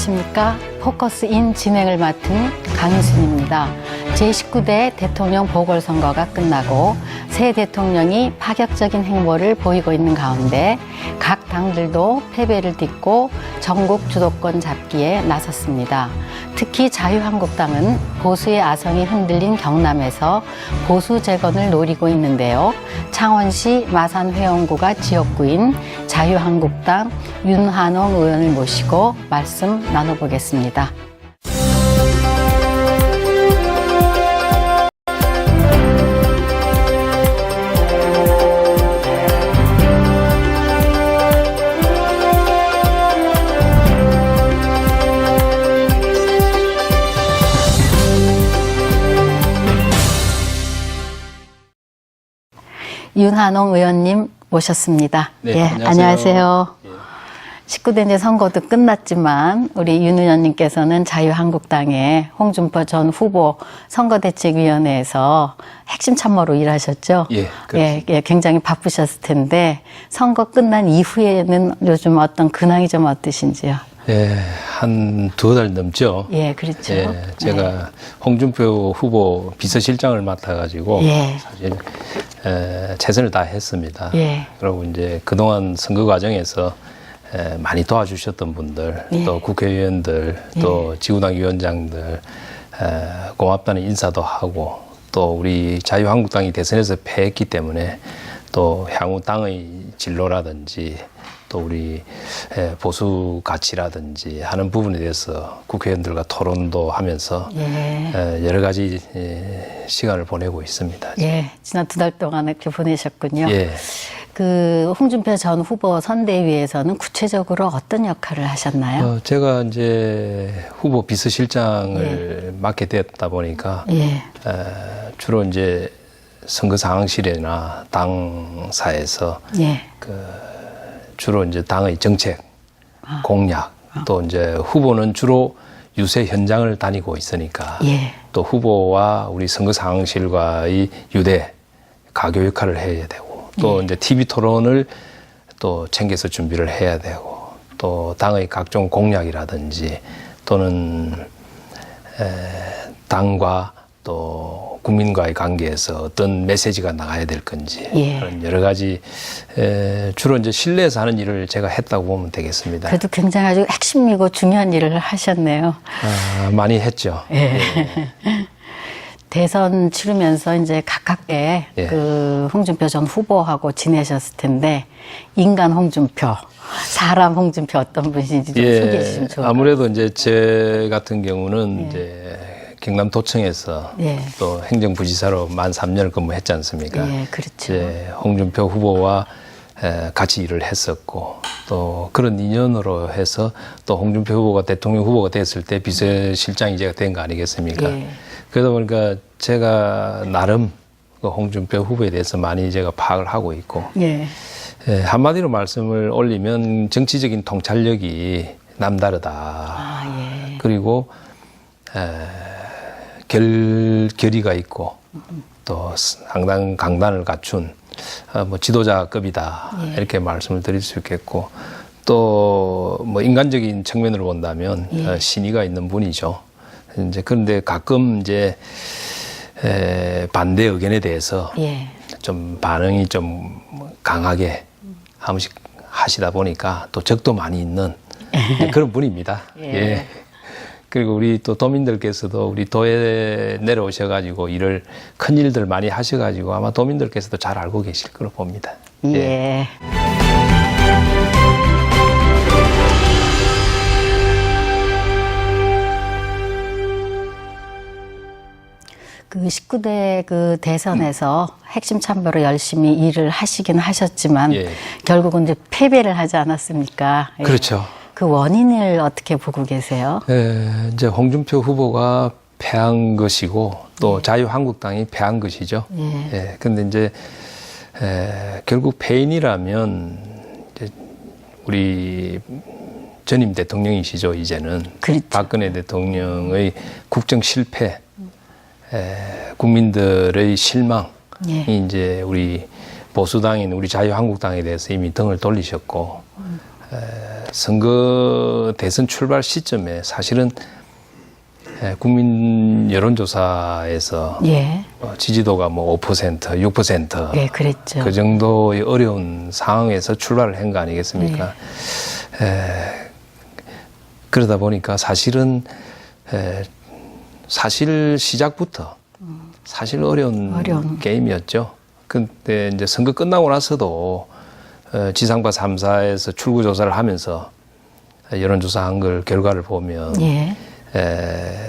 안녕하십니까. 포커스인 진행을 맡은 강희순입니다. 제19대 대통령 보궐선거가 끝나고 새 대통령이 파격적인 행보를 보이고 있는 가운데 각 당들도 패배를 딛고 전국 주도권 잡기에 나섰습니다. 특히 자유한국당은 보수의 아성이 흔들린 경남에서 보수 재건을 노리고 있는데요. 창원시 마산회원구가 지역구인 자유한국당 윤한홍 의원을 모시고 말씀 나눠보겠습니다. 윤한홍 의원님 모셨습니다. 네, 예, 안녕하세요. 19대 이제 선거도 끝났지만 우리 윤 의원님께서는 자유한국당의 홍준표 전 후보 선거대책위원회에서 핵심 참모로 일하셨죠? 예, 예, 굉장히 바쁘셨을 텐데 선거 끝난 이후에는 요즘 어떤 근황이 좀 어떠신지요? 예, 한 2달 넘죠. 예, 그렇죠. 예, 제가 홍준표 후보 비서실장을 맡아가지고 예. 사실 최선을 다했습니다. 예. 그리고 이제 그동안 선거 과정에서 많이 도와주셨던 분들, 예. 또 국회의원들, 또 지구당 위원장들 고맙다는 인사도 하고, 또 우리 자유한국당이 대선에서 패했기 때문에 또 향후 당의 진로라든지 또 우리 보수 가치라든지 하는 부분에 대해서 국회의원들과 토론도 하면서 여러 가지 시간을 보내고 있습니다. 예, 지난 2달 동안 이렇게 보내셨군요. 예. 그 홍준표 전 후보 선대위에서는 구체적으로 어떤 역할을 하셨나요? 제가 이제 후보 비서실장을 맡게 되었다 보니까 예. 주로 이제 선거 상황실이나 당사에서 예. 주로 이제 당의 정책, 공약, 또 이제 후보는 주로 유세 현장을 다니고 있으니까 예. 또 후보와 우리 선거 상황실과의 유대, 가교 역할을 해야 되고 또 이제 TV 토론을 또 챙겨서 준비를 해야 되고 또 당의 각종 공약이라든지 또는 당과 또 국민과의 관계에서 어떤 메시지가 나가야 될 건지 그런 여러 가지 주로 이제 실내에서 하는 일을 제가 했다고 보면 되겠습니다. 그래도 굉장히 아주 핵심이고 중요한 일을 하셨네요. 많이 했죠. 예. 대선 치르면서 이제 가깝게 예. 그 홍준표 전 후보하고 지내셨을 텐데 인간 홍준표, 사람 홍준표 어떤 분인지 좀 소개해 주시면 좋을 것 같아요. 아무래도 이제 제 같은 경우는 이제 경남도청에서 또 행정부지사로 만 3년을 근무했지 않습니까? 예, 그렇죠. 이제 홍준표 후보와 같이 일을 했었고 또 그런 인연으로 해서 또 홍준표 후보가 대통령 후보가 됐을 때 비서실장이 제가 된 거 아니겠습니까? 예. 그러다 보니까 제가 나름 그 홍준표 후보에 대해서 많이 제가 파악을 하고 있고 한마디로 말씀을 올리면 정치적인 통찰력이 남다르다. 그리고 결의가 있고 또 상당 강단을 갖춘 뭐 지도자급이다 이렇게 말씀을 드릴 수 있겠고 또 뭐 인간적인 측면으로 본다면 신의가 있는 분이죠. 이제 그런데 가끔 이제 반대 의견에 대해서 좀 반응이 좀 강하게 한 번씩 하시다 보니까 또 적도 많이 있는 그런 분입니다. 예. 그리고 우리 또 도민들께서도 우리 도에 내려오셔가지고 일을 큰 일들 많이 하셔가지고 아마 도민들께서도 잘 알고 계실 거로 봅니다. 예. 그 19대 그 대선에서 핵심 참모로 열심히 일을 하시긴 하셨지만 결국은 이제 패배를 하지 않았습니까? 그렇죠. 그 원인을 어떻게 보고 계세요? 이제 홍준표 후보가 패한 것이고 또 자유한국당이 패한 것이죠. 근데 이제 결국 패인이라면 이제 우리 전임 대통령이시죠. 이제는 그렇죠. 박근혜 대통령의 국정 실패, 국민들의 실망이 이제 우리 보수당인 우리 자유한국당에 대해서 이미 등을 돌리셨고 선거 대선 출발 시점에 사실은 국민 여론조사에서 예. 지지도가 뭐 5%, 6%, 예, 그랬죠. 그 정도의 어려운 상황에서 출발을 한 거 아니겠습니까? 그러다 보니까 사실은 사실 시작부터 사실 어려운 게임이었죠. 근데 이제 선거 끝나고 나서도 지상파 3사에서 출구 조사를 하면서 여론조사한 걸 결과를 보면 예.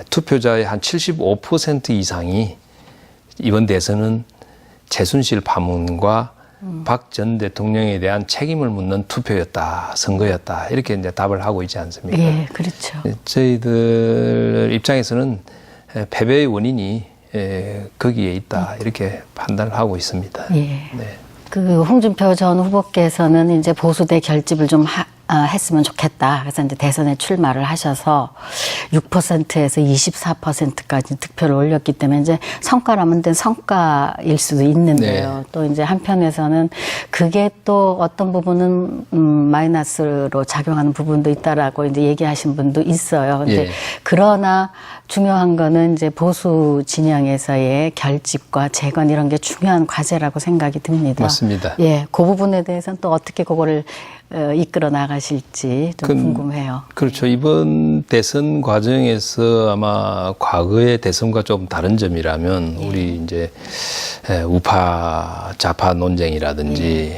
투표자의 한 75% 이상이 이번 대선은 최순실 파문과 박 전 대통령에 대한 책임을 묻는 투표였다, 선거였다 이렇게 이제 답을 하고 있지 않습니까? 예, 그렇죠. 저희들 입장에서는 패배의 원인이 거기에 있다 이렇게 판단을 하고 있습니다. 예. 네. 그 홍준표 전 후보께서는 이제 보수대 결집을 좀 했으면 좋겠다. 그래서 이제 대선에 출마를 하셔서 6%에서 24%까지 득표를 올렸기 때문에 이제 성과라면 된 성과일 수도 있는데요. 네. 또 이제 한편에서는 그게 또 어떤 부분은 마이너스로 작용하는 부분도 있다라고 이제 얘기하신 분도 있어요. 근데 예. 그러나 중요한 거는 이제 보수 진영에서의 결집과 재건 이런 게 중요한 과제라고 생각이 듭니다. 맞습니다. 예, 그 부분에 대해서는 또 어떻게 그거를 이끌어 나가실지 좀 궁금해요. 그렇죠. 이번 대선 과정에서 아마 과거의 대선과 좀 다른 점이라면 우리 이제 우파 좌파 논쟁이라든지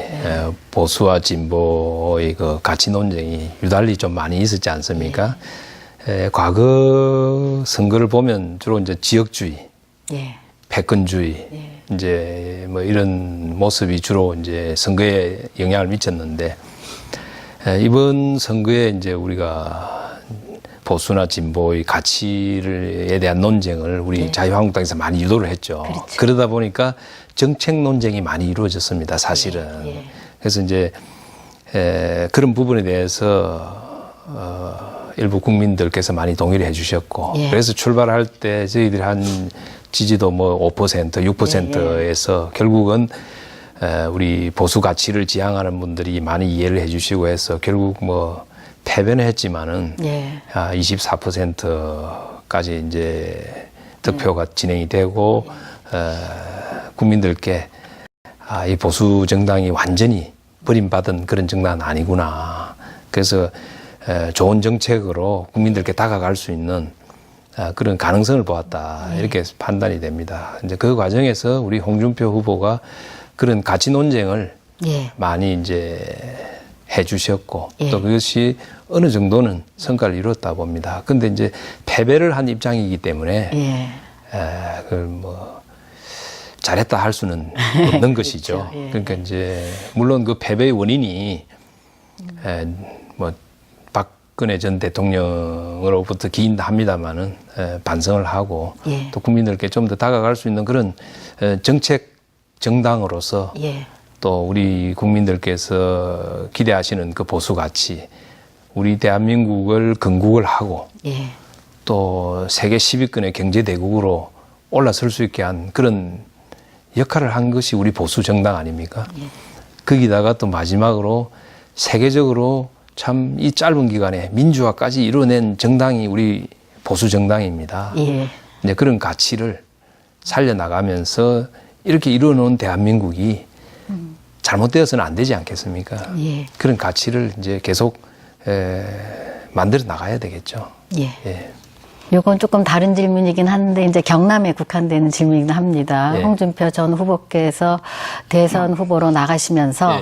보수와 진보의 그 가치 논쟁이 유달리 좀 많이 있었지 않습니까? 과거 선거를 보면 주로 이제 지역주의, 예. 패권주의, 이제 뭐 이런 모습이 주로 이제 선거에 영향을 미쳤는데 이번 선거에 이제 우리가 보수나 진보의 가치에 대한 논쟁을 우리 자유한국당에서 많이 유도를 했죠. 그렇죠. 그러다 보니까 정책 논쟁이 많이 이루어졌습니다. 사실은. 그래서 이제 그런 부분에 대해서 일부 국민들께서 많이 동의를 해주셨고 그래서 출발할 때 저희들이 한 지지도 뭐 5%, 6%에서 결국은 우리 보수 가치를 지향하는 분들이 많이 이해를 해주시고 해서 결국 뭐 패배는 했지만은 24%까지 이제 득표가 진행이 되고 국민들께 이 보수 정당이 완전히 버림받은 그런 정당은 아니구나. 그래서 좋은 정책으로 국민들께 다가갈 수 있는 그런 가능성을 보았다. 이렇게 판단이 됩니다. 이제 그 과정에서 우리 홍준표 후보가 그런 가치 논쟁을 많이 이제 해주셨고 또 그것이 어느 정도는 성과를 이뤘다 봅니다. 근데 이제 패배를 한 입장이기 때문에 그걸 뭐 잘했다 할 수는 없는 것이죠. 그렇죠. 그러니까 이제 물론 그 패배의 원인이 뭐 박근혜 전 대통령으로부터 기인다 합니다만은 반성을 하고 또 국민들께 좀 더 다가갈 수 있는 그런 정책 정당으로서 또 우리 국민들께서 기대하시는 그 보수 가치, 우리 대한민국을 건국을 하고 또 세계 10위권의 경제 대국으로 올라설 수 있게 한 그런 역할을 한 것이 우리 보수 정당 아닙니까? 거기다가 또 마지막으로 세계적으로 참 이 짧은 기간에 민주화까지 이뤄낸 정당이 우리 보수 정당입니다. 이제 그런 가치를 살려나가면서 이렇게 이뤄놓은 대한민국이 잘못되어서는 안 되지 않겠습니까? 그런 가치를 이제 계속 만들어 나가야 되겠죠. 요건 조금 다른 질문이긴 한데 이제 경남에 국한되는 질문이긴 합니다. 홍준표 전 후보께서 대선 후보로 나가시면서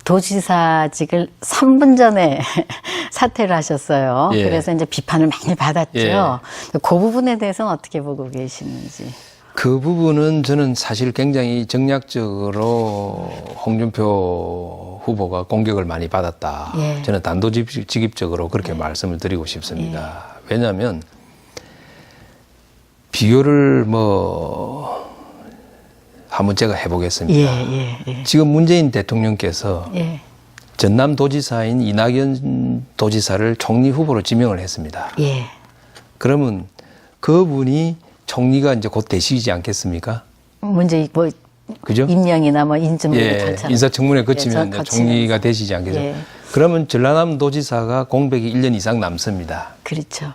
도지사직을 3분 전에 사퇴를 하셨어요. 그래서 이제 비판을 많이 받았죠. 그 부분에 대해서는 어떻게 보고 계시는지. 그 부분은 저는 사실 굉장히 정략적으로 홍준표 후보가 공격을 많이 받았다. 저는 단도직입적으로 그렇게 말씀을 드리고 싶습니다. 왜냐하면 비교를 뭐 한번 제가 해보겠습니다. 지금 문재인 대통령께서 전남도지사인 이낙연 도지사를 총리 후보로 지명을 했습니다. 그러면 그분이 총리가 이제 곧 되시지 않겠습니까? 문제 뭐 그죠? 임명이나 뭐 인준비를 절차. 인사청문회 거치면 이제 총리가 되시지 않겠어요? 그러면 전라남 도지사가 공백이 1년 이상 남습니다. 그렇죠.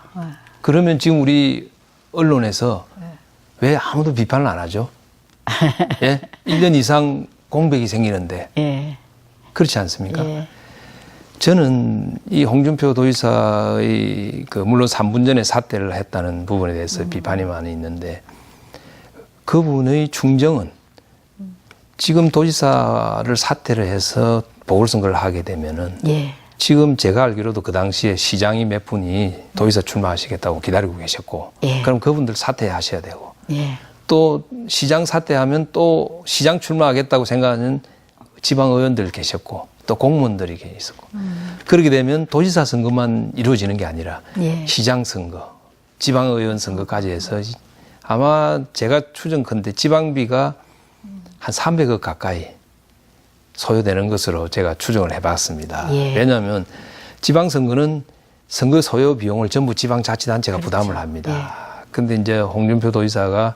그러면 지금 우리 언론에서 왜 아무도 비판을 안 하죠? 예? 1년 이상 공백이 생기는데. 그렇지 않습니까? 저는 이 홍준표 도지사의 물론 3분 전에 사퇴를 했다는 부분에 대해서 비판이 많이 있는데 그분의 충정은 지금 도지사를 사퇴를 해서 보궐선거를 하게 되면은 지금 제가 알기로도 그 당시에 시장이 몇 분이 도지사 출마하시겠다고 기다리고 계셨고 그럼 그분들 사퇴하셔야 되고 또 시장 사퇴하면 또 시장 출마하겠다고 생각하는 지방의원들 계셨고 또 공무원들이 있었고 그렇게 되면 도지사 선거만 이루어지는 게 아니라 시장 선거, 지방의원 선거까지 해서 아마 제가 추정컨대 지방비가 한 300억 가까이 소요되는 것으로 제가 추정을 해봤습니다. 왜냐하면 지방선거는 선거 소요 비용을 전부 지방자치단체가 부담을 합니다. 근데 이제 홍준표 도지사가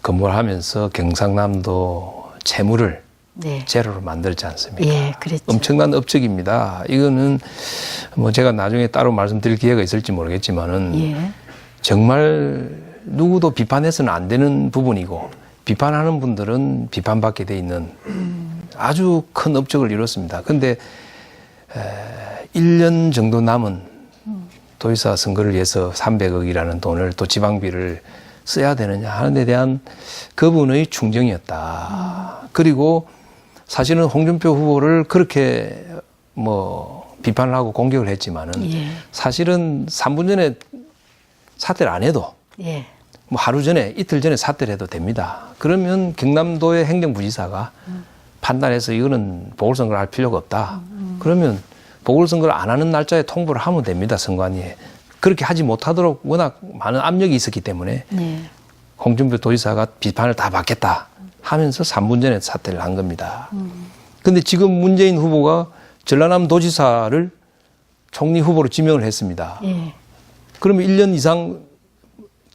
근무를 하면서 경상남도 채무를 제로로 만들지 않습니까? 그렇죠. 엄청난 업적입니다. 이거는 뭐 제가 나중에 따로 말씀드릴 기회가 있을지 모르겠지만은 정말 누구도 비판해서는 안 되는 부분이고 비판하는 분들은 비판받게 돼 있는 아주 큰 업적을 이뤘습니다. 근데 1년 정도 남은 도지사 선거를 위해서 300억이라는 돈을 또 지방비를 써야 되느냐 하는 데 대한 그분의 충정이었다. 그리고 사실은 홍준표 후보를 그렇게 뭐 비판을 하고 공격을 했지만은 사실은 3분 전에 사퇴를 안 해도 뭐 하루 전에 이틀 전에 사퇴를 해도 됩니다. 그러면 경남도의 행정부지사가 판단해서 이거는 보궐선거를 할 필요가 없다. 그러면 보궐선거를 안 하는 날짜에 통보를 하면 됩니다. 선관위에. 그렇게 하지 못하도록 워낙 많은 압력이 있었기 때문에 홍준표 도지사가 비판을 다 받겠다 하면서 3분 전에 사퇴를 한 겁니다. 그런데 지금 문재인 후보가 전라남 도지사를 총리 후보로 지명을 했습니다. 그러면 1년 이상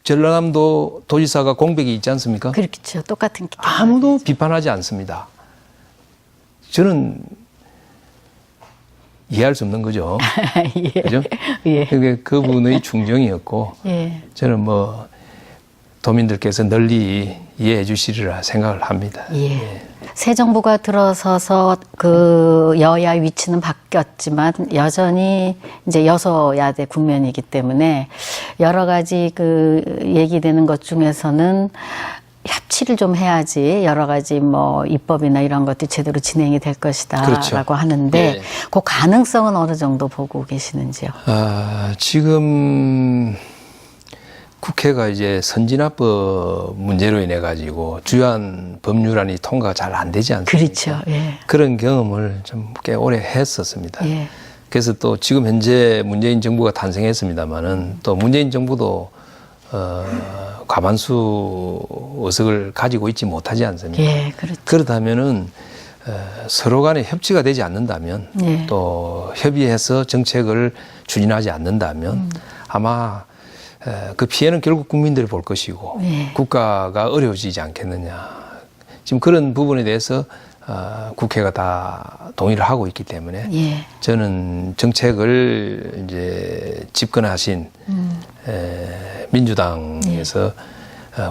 전라남도 도지사가 공백이 있지 않습니까? 그렇죠. 똑같은 아무도 비판하지 않습니다. 저는 이해할 수 없는 거죠. 그죠? 그게 그분의 충정이었고 저는 뭐 도민들께서 널리 이해해 주시리라 생각을 합니다. 새 정부가 들어서서 그 여야 위치는 바뀌었지만 여전히 이제 여소야대 국면이기 때문에 여러 가지 그 얘기되는 것 중에서는 협치를 좀 해야지 여러 가지 뭐 입법이나 이런 것들이 제대로 진행이 될 것이다라고 하는데 그 가능성은 어느 정도 보고 계시는지요? 지금 국회가 이제 선진화법 문제로 인해 가지고 주요한 법률안이 통과가 잘 안 되지 않습니까? 그렇죠. 그런 경험을 좀 꽤 오래 했었습니다. 그래서 또 지금 현재 문재인 정부가 탄생했습니다만은 또 문재인 정부도 과반수 의석을 가지고 있지 못하지 않습니까? 그렇죠. 그렇다면은 서로 간에 협치가 되지 않는다면 또 협의해서 정책을 추진하지 않는다면 아마 그 피해는 결국 국민들이 볼 것이고 국가가 어려워지지 않겠느냐. 지금 그런 부분에 대해서 국회가 다 동의를 하고 있기 때문에 저는 정책을 이제 집권하신 민주당에서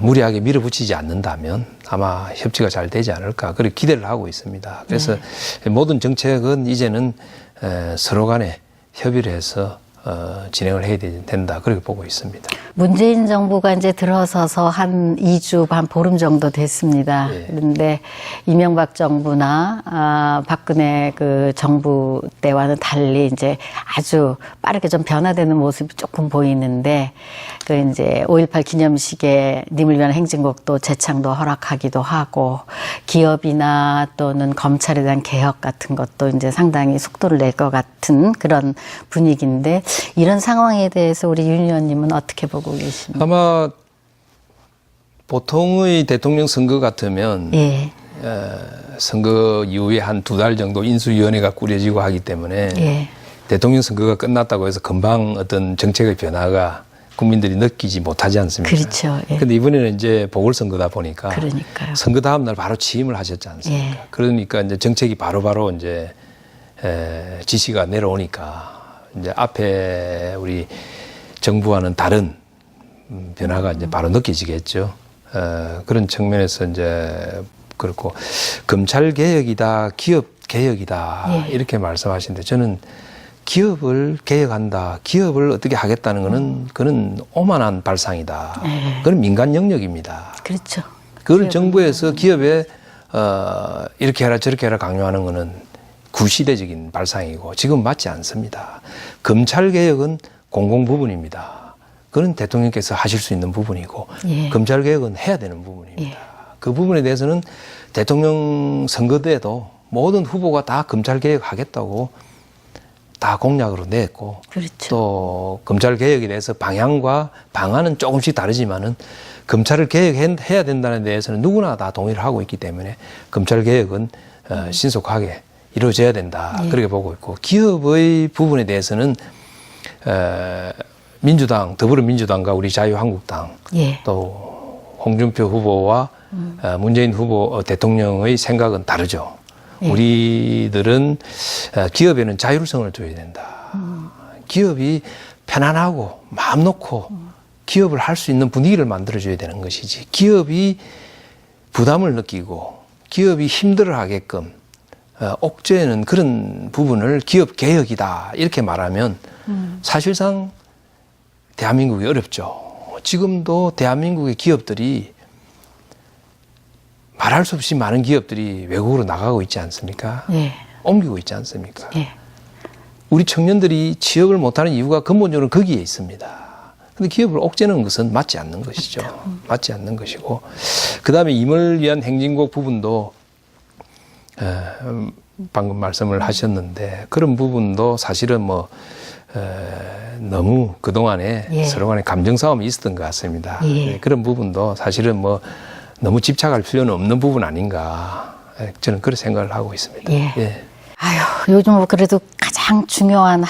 무리하게 밀어붙이지 않는다면 아마 협치가 잘 되지 않을까 그렇게 기대를 하고 있습니다. 그래서 모든 정책은 이제는 서로 간에 협의를 해서 진행을 해야 된다 그렇게 보고 있습니다. 문재인 정부가 이제 들어서서 한 2주 반 보름 정도 됐습니다. 그런데 이명박 정부나 박근혜 그 정부 때와는 달리 이제 아주 빠르게 좀 변화되는 모습이 조금 보이는데 그 이제 5.18 기념식에 님을 위한 행진곡도 재창도 허락하기도 하고 기업이나 또는 검찰에 대한 개혁 같은 것도 이제 상당히 속도를 낼 것 같은 그런 분위기인데 이런 상황에 대해서 우리 윤 의원님은 어떻게 보고 계십니까? 아마 보통의 대통령 선거 같으면 선거 이후에 한 2달 정도 인수위원회가 꾸려지고 하기 때문에 대통령 선거가 끝났다고 해서 금방 어떤 정책의 변화가 국민들이 느끼지 못하지 않습니까? 그렇죠. 예. 근데 이번에는 이제 보궐선거다 보니까 그러니까요. 선거 다음 날 바로 취임을 하셨지 않습니까? 예. 그러니까 이제 정책이 바로바로 이제 지시가 내려오니까 이제 앞에 우리 정부와는 다른 변화가 이제 바로 느껴지겠죠. 그런 측면에서 이제 그렇고 검찰 개혁이다, 기업 개혁이다 예. 이렇게 말씀하시는데 저는 기업을 개혁한다, 기업을 어떻게 하겠다는 거는 그는 오만한 발상이다. 예. 그건 민간 영역입니다. 그렇죠. 그걸 정부에서 기업에 이렇게 해라 저렇게 해라 강요하는 거는 구시대적인 발상이고 지금 맞지 않습니다. 검찰 개혁은 공공 부분입니다. 그건 대통령께서 하실 수 있는 부분이고 예. 검찰 개혁은 해야 되는 부분입니다. 예. 그 부분에 대해서는 대통령 선거 때에도 모든 후보가 다 검찰 개혁하겠다고 다 공약으로 냈고 그렇죠. 또 검찰 개혁에 대해서 방향과 방안은 조금씩 다르지만은 검찰을 개혁해야 된다는 데에서는 누구나 다 동의를 하고 있기 때문에 검찰 개혁은 신속하게 이루어져야 된다. 예. 그렇게 보고 있고 기업의 부분에 대해서는 민주당, 더불어민주당과 우리 자유한국당 예. 또 홍준표 후보와 문재인 후보 대통령의 생각은 다르죠. 예. 우리들은 기업에는 자율성을 줘야 된다. 기업이 편안하고 마음 놓고 기업을 할 수 있는 분위기를 만들어줘야 되는 것이지 기업이 부담을 느끼고 기업이 힘들어하게끔 옥죄는 그런 부분을 기업 개혁이다 이렇게 말하면 사실상 대한민국이 어렵죠. 지금도 대한민국의 기업들이 말할 수 없이 많은 기업들이 외국으로 나가고 있지 않습니까? 예. 옮기고 있지 않습니까? 예. 우리 청년들이 취업을 못하는 이유가 근본적으로 거기에 있습니다. 근데 기업을 옥죄는 것은 맞지 않는 것이죠. 맞지 않는 것이고 그 다음에 임을 위한 행진곡 부분도 방금 말씀을 하셨는데 그런 부분도 사실은 뭐 너무 그동안에 예. 서로 간에 감정 싸움이 있었던 것 같습니다. 예. 그런 부분도 사실은 뭐 너무 집착할 필요는 없는 부분 아닌가 저는 그렇게 생각을 하고 있습니다. 예. 예. 아유, 요즘 그래도 가장 중요한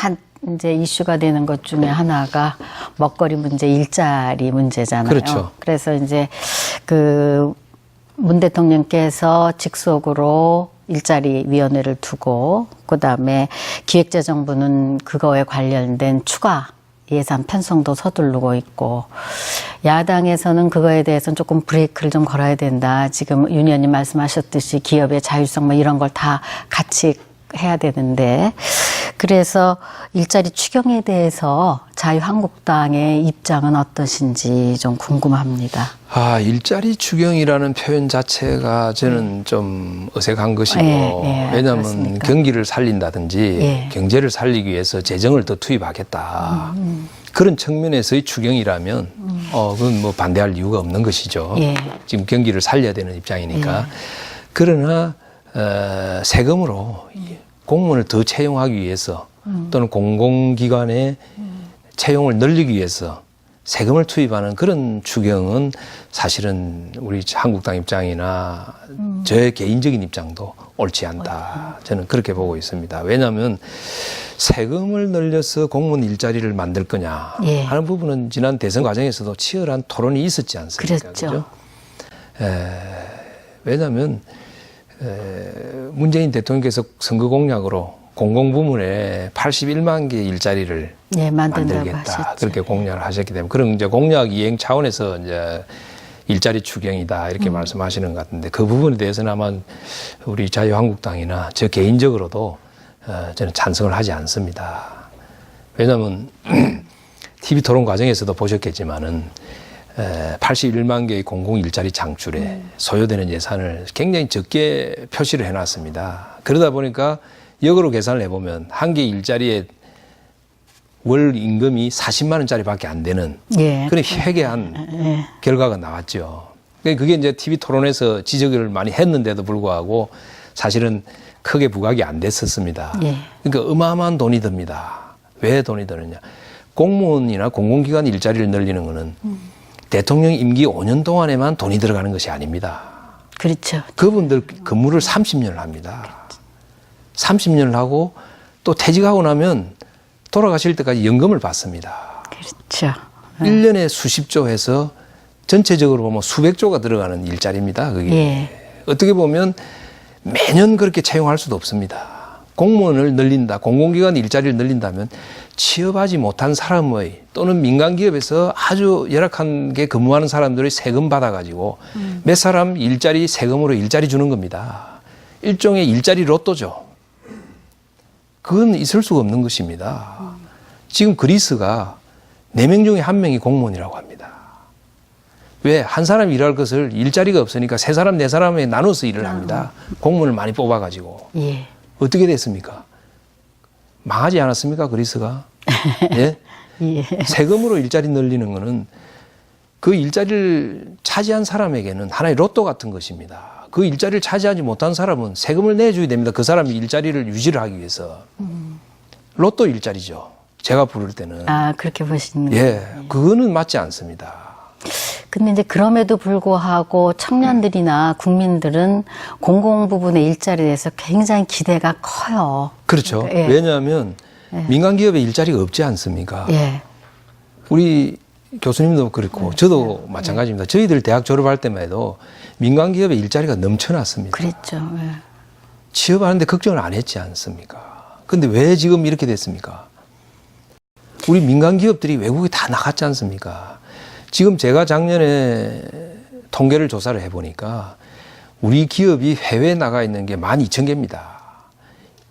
이제 이슈가 되는 것 중에 하나가 먹거리 문제, 일자리 문제잖아요. 그렇죠. 그래서 이제 문 대통령께서 직속으로 일자리위원회를 두고 그다음에 기획재정부는 그거에 관련된 추가 예산 편성도 서두르고 있고 야당에서는 그거에 대해서는 조금 브레이크를 좀 걸어야 된다. 지금 윤 의원님 말씀하셨듯이 기업의 자율성 뭐 이런 걸 다 같이 해야 되는데 그래서 일자리 추경에 대해서 자유한국당의 입장은 어떠신지 좀 궁금합니다. 일자리 추경이라는 표현 자체가 저는 좀 어색한 것이고 왜냐하면 그렇습니까? 경기를 살린다든지 경제를 살리기 위해서 재정을 더 투입하겠다. 그런 측면에서의 추경이라면 그건 뭐 반대할 이유가 없는 것이죠. 지금 경기를 살려야 되는 입장이니까. 그러나 세금으로 공무원을 더 채용하기 위해서 또는 공공기관의 채용을 늘리기 위해서 세금을 투입하는 그런 추경은 사실은 우리 한국당 입장이나 저의 개인적인 입장도 옳지 않다. 저는 그렇게 보고 있습니다. 왜냐하면 세금을 늘려서 공무원 일자리를 만들 거냐 하는 부분은 지난 대선 과정에서도 치열한 토론이 있었지 않습니까? 그렇죠. 왜냐하면 문재인 대통령께서 선거 공약으로 공공부문에 81만 개의 일자리를 만들겠다. 하셨죠. 그렇게 공약을 하셨기 때문에 그런 이제 공약 이행 차원에서 이제 일자리 추경이다 이렇게 말씀하시는 것 같은데 그 부분에 대해서는 아마 우리 자유한국당이나 저 개인적으로도 저는 찬성을 하지 않습니다. 왜냐하면 TV 토론 과정에서도 보셨겠지만은 81만 개의 공공 일자리 창출에 소요되는 예산을 굉장히 적게 표시를 해놨습니다. 그러다 보니까 역으로 계산을 해보면 한 개 일자리에 월 임금이 40만 원짜리밖에 안 되는 그런 회개한 결과가 나왔죠. 그게 이제 TV 토론에서 지적을 많이 했는데도 불구하고 사실은 크게 부각이 안 됐었습니다. 그러니까 어마어마한 돈이 듭니다. 왜 돈이 드느냐? 공무원이나 공공기관 일자리를 늘리는 거는 대통령 임기 5년 동안에만 돈이 들어가는 것이 아닙니다. 그렇죠. 그분들 근무를 30년을 합니다. 30년을 하고 또 퇴직하고 나면 돌아가실 때까지 연금을 받습니다. 그렇죠. 1년에 수십조 해서 전체적으로 보면 수백조가 들어가는 일자리입니다. 그게. 예. 어떻게 보면 매년 그렇게 채용할 수도 없습니다. 공무원을 늘린다, 공공기관 일자리를 늘린다면 취업하지 못한 사람의 또는 민간기업에서 아주 열악한 게 근무하는 사람들의 세금 받아가지고 몇 사람 일자리 세금으로 일자리 주는 겁니다. 일종의 일자리 로또죠. 그건 있을 수가 없는 것입니다. 지금 그리스가 4명 중에 1명이 공무원이라고 합니다. 왜? 한 사람이 일할 것을 일자리가 없으니까 3사람, 4사람에 나눠서 일을 합니다. 공무원을 많이 뽑아가지고. 예. 어떻게 됐습니까? 망하지 않았습니까? 그리스가. 예? 예. 세금으로 일자리 늘리는 거는 그 일자리를 차지한 사람에게는 하나의 로또 같은 것입니다. 그 일자리를 차지하지 못한 사람은 세금을 내줘야 됩니다. 그 사람이 일자리를 유지를 하기 위해서. 로또 일자리죠. 제가 부를 때는. 아, 그렇게 보시는 예, 그거는 맞지 않습니다. 근데 이제 그럼에도 불구하고 청년들이나 국민들은 공공 부분의 일자리에 대해서 굉장히 기대가 커요. 그렇죠. 예. 왜냐하면 민간 기업에 일자리가 없지 않습니까? 예. 우리 교수님도 그렇고 저도 마찬가지입니다. 저희들 대학 졸업할 때만 해도 민간 기업에 일자리가 넘쳐났습니다. 그랬죠. 예. 취업하는데 걱정을 안 했지 않습니까? 근데 왜 지금 이렇게 됐습니까? 우리 민간 기업들이 외국에 다 나갔지 않습니까? 지금 제가 작년에 통계를 조사를 해보니까 우리 기업이 해외에 나가 있는 게 12,000개입니다.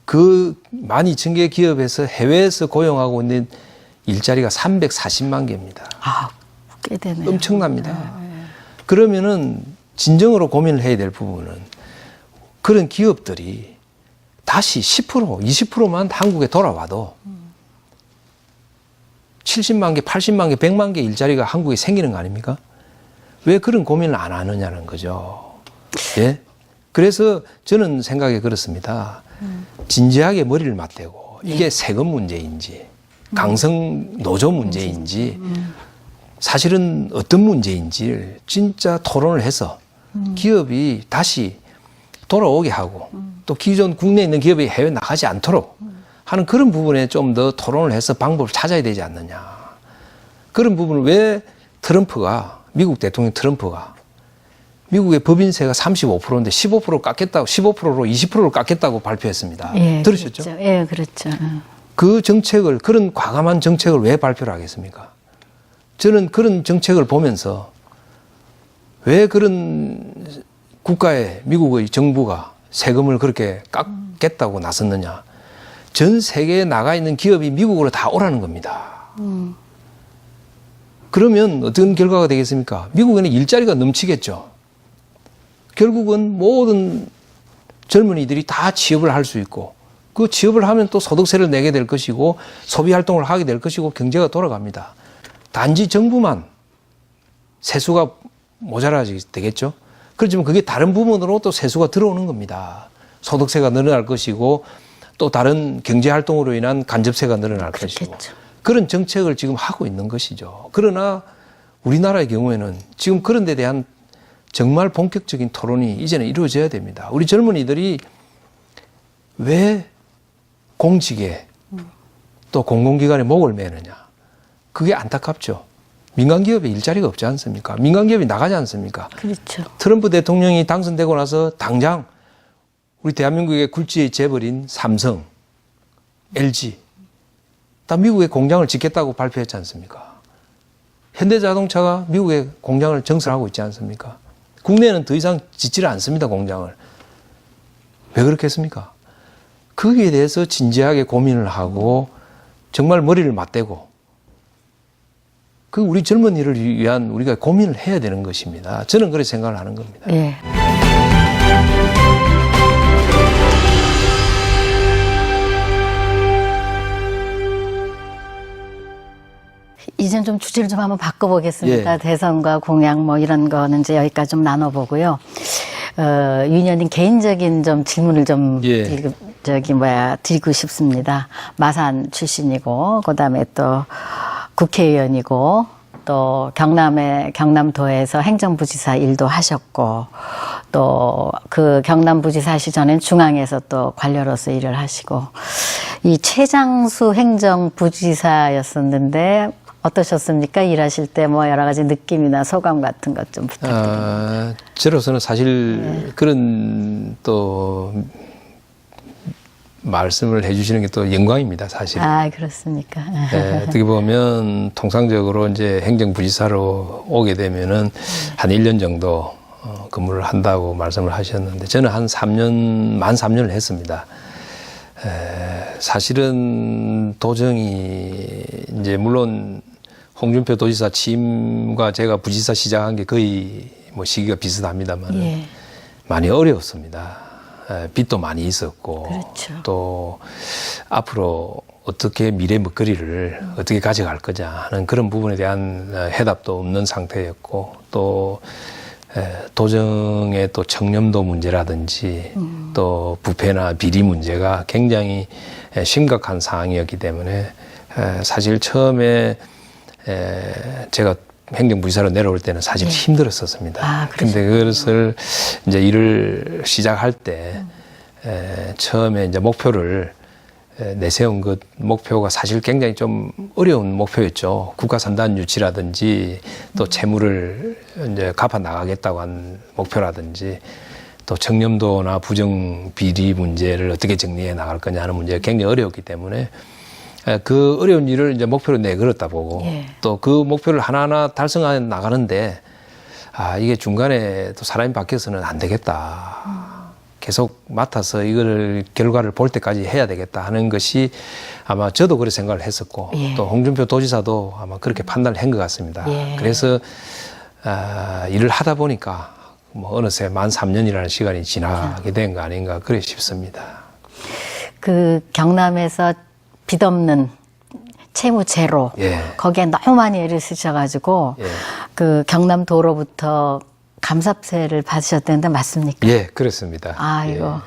그 12,000개 기업에서 해외에서 고용하고 있는 일자리가 340만 개입니다. 아, 꽤 되네요. 엄청납니다. 그러면은 진정으로 고민을 해야 될 부분은 그런 기업들이 다시 10%, 20%만 한국에 돌아와도 70만 개, 80만 개, 100만 개 일자리가 한국에 생기는 거 아닙니까? 왜 그런 고민을 안 하느냐는 거죠. 예? 그래서 저는 생각이 그렇습니다. 진지하게 머리를 맞대고 이게 세금 문제인지 강성 노조 문제인지 사실은 어떤 문제인지를 진짜 토론을 해서 기업이 다시 돌아오게 하고 또 기존 국내에 있는 기업이 해외 나가지 않도록 하는 그런 부분에 좀 더 토론을 해서 방법을 찾아야 되지 않느냐. 그런 부분을 왜 트럼프가, 미국 대통령 트럼프가 미국의 법인세가 35%인데 15% 깎겠다고, 15%로 20%를 깎겠다고 발표했습니다. 예, 들으셨죠? 그렇죠. 예, 그렇죠. 그 정책을, 그런 과감한 정책을 왜 발표를 하겠습니까? 저는 그런 정책을 보면서 왜 그런 국가의, 미국의 정부가 세금을 그렇게 깎겠다고 나섰느냐. 전 세계에 나가 있는 기업이 미국으로 다 오라는 겁니다. 그러면 어떤 결과가 되겠습니까? 미국에는 일자리가 넘치겠죠. 결국은 모든 젊은이들이 다 취업을 할 수 있고 그 취업을 하면 또 소득세를 내게 될 것이고 소비 활동을 하게 될 것이고 경제가 돌아갑니다. 단지 정부만 세수가 모자라지 되겠죠. 그렇지만 그게 다른 부분으로 또 세수가 들어오는 겁니다. 소득세가 늘어날 것이고 또 다른 경제 활동으로 인한 간접세가 늘어날 그렇겠죠. 것이고 그런 정책을 지금 하고 있는 것이죠. 그러나 우리나라의 경우에는 지금 그런 데 대한 정말 본격적인 토론이 이제는 이루어져야 됩니다. 우리 젊은이들이 왜 공직에 또 공공기관에 목을 매느냐. 그게 안타깝죠. 민간기업에 일자리가 없지 않습니까? 민간기업이 나가지 않습니까? 그렇죠. 트럼프 대통령이 당선되고 나서 당장 우리 대한민국의 굴지의 재벌인 삼성, LG 다 미국에 공장을 짓겠다고 발표했지 않습니까? 현대자동차가 미국에 공장을 정설하고 있지 않습니까? 국내에는 더 이상 짓지를 않습니다, 공장을. 왜 그렇게 했습니까? 거기에 대해서 진지하게 고민을 하고 정말 머리를 맞대고 그 우리 젊은이를 위한 우리가 고민을 해야 되는 것입니다. 저는 그렇게 생각을 하는 겁니다. 예. 이젠 좀 주제를 좀 한번 바꿔보겠습니다. 예. 대선과 공약 뭐 이런 거는 이제 여기까지 좀 나눠보고요. 윤 의원님 개인적인 좀 질문을 좀 예. 드리고 싶습니다. 마산 출신이고, 그 다음에 또 국회의원이고, 또 경남도에서 행정부지사 일도 하셨고, 또 그 경남부지사 하시기 전엔 중앙에서 또 관료로서 일을 하시고, 이 최장수 행정부지사였었는데, 어떠셨습니까? 일하실 때 뭐 여러 가지 느낌이나 소감 같은 것 좀 부탁드립니다. 저로서는 사실 그런 또 말씀을 해주시는 게 또 영광입니다, 사실. 아, 그렇습니까? 어떻게 보면 통상적으로 이제 행정부지사로 오게 되면은 한 1년 정도 근무를 한다고 말씀을 하셨는데 저는 한 3년, 만 3년을 했습니다. 사실은 도정이 이제 물론 홍준표 도지사 취임과 제가 부지사 시작한 게 거의 뭐 시기가 비슷합니다만 예. 많이 어려웠습니다. 빚도 많이 있었고 그렇죠. 또 앞으로 어떻게 미래 먹거리를 어떻게 가져갈 거냐 하는 그런 부분에 대한 해답도 없는 상태였고 또 도정의 또 청렴도 문제라든지 또 부패나 비리 문제가 굉장히 심각한 상황이었기 때문에 사실 처음에 제가 행정부지사로 내려올 때는 사실 힘들었었습니다. 근데 그것을 이제 일을 시작할 때 처음에 이제 목표를 내세운 것 목표가 사실 굉장히 좀 어려운 목표였죠. 국가 산단 유치라든지 또 채무를 이제 갚아 나가겠다고 한 목표라든지 또 청렴도나 부정 비리 문제를 어떻게 정리해 나갈 거냐 하는 문제가 굉장히 어려웠기 때문에 그 어려운 일을 이제 목표로 내걸었다 보고 또 그 목표를 하나하나 달성해 나가는데 이게 중간에 또 사람이 바뀌어서는 안 되겠다. 계속 맡아서 이걸 결과를 볼 때까지 해야 되겠다 하는 것이 아마 저도 그렇게 생각을 했었고 또 홍준표 도지사도 아마 그렇게 판단을 한 것 같습니다. 그래서 일을 하다 보니까 뭐 어느새 만 3년이라는 시간이 지나게 된 거 아닌가 그래 싶습니다. 그 경남에서 빚 없는 채무 제로 거기에 너무 많이 애를 쓰셔가지고 그 경남도로부터 감사세를 받으셨다는데 맞습니까? 예, 그렇습니다. 이거